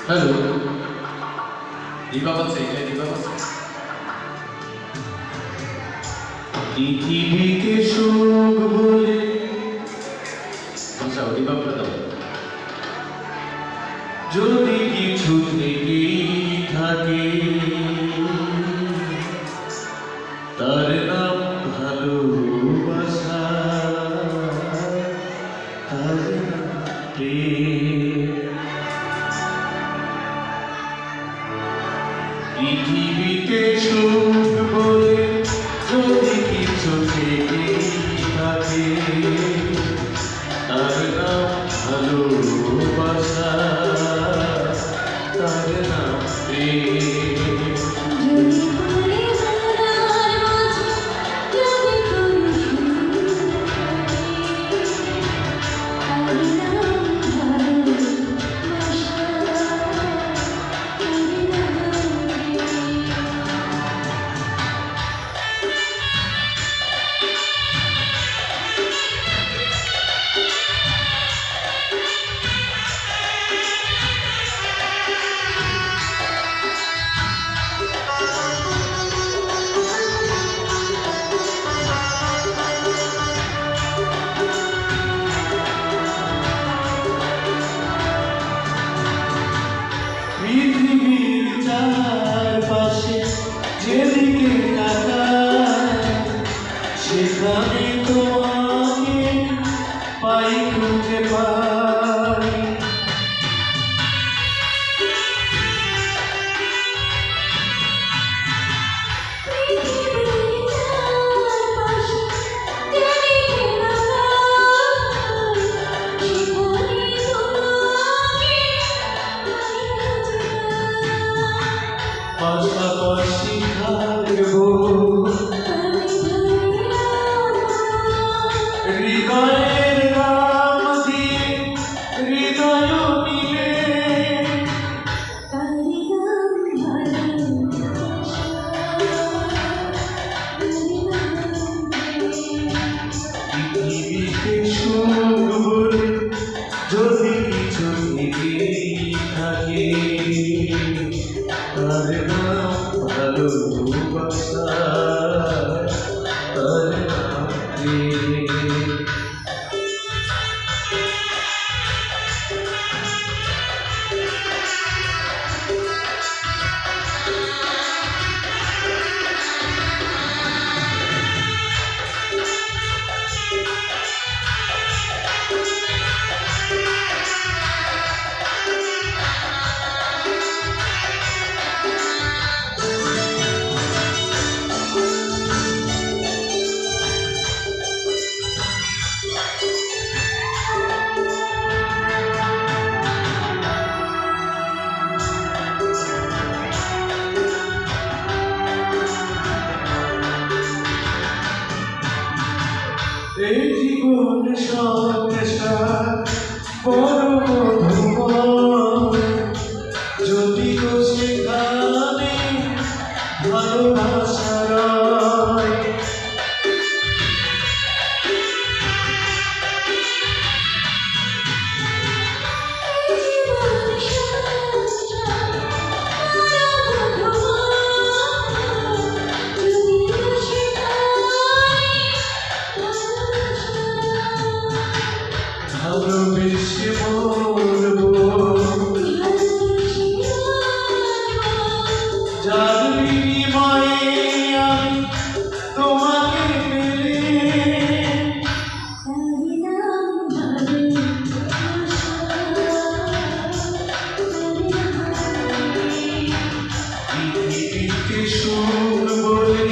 Hello, Dipa বলছে, এটা দীপা বলছে। পৃথিবীকে সুখ বলে দীপা প্রদান যদি কিছু থেকেই থাকে তার নাম ভালোবাসা, তার নাম প্রেম। পৃথিবীকে সুখ বলে যদি কিছু থেকেই থাকে তার নাম ভালোবাসা, তার নাম প্রেম। পৃথিবীর চারপাশে যেদিকে তাকাই সেখানে তোমাকে পাই, খুঁজে পাই। পাশাপাশি থাকবো হৃদয়ের নাম দিয়ে হৃদয় মিলে। পৃথিবীকে সুখ বলে যদি কিছু থেকেই থাকে তার নাম ভালোবাসা, তার নাম প্রেম। এই জীবন সংসার বড় মধুময়, যদিও সেখানে ভালোবাসা রয়। ভালোবেসে বলবো যার বিনিময়ে আমি তোমাকে পেলে। পৃথিবীকে সুখ বলে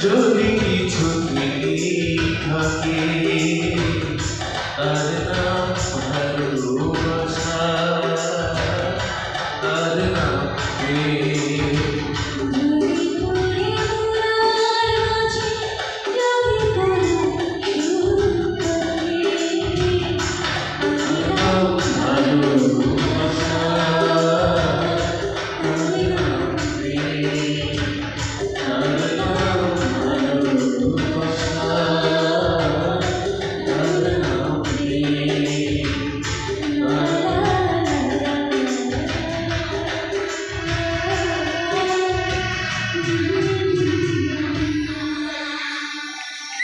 যদি কিছু থেকেই থাকে তার নাম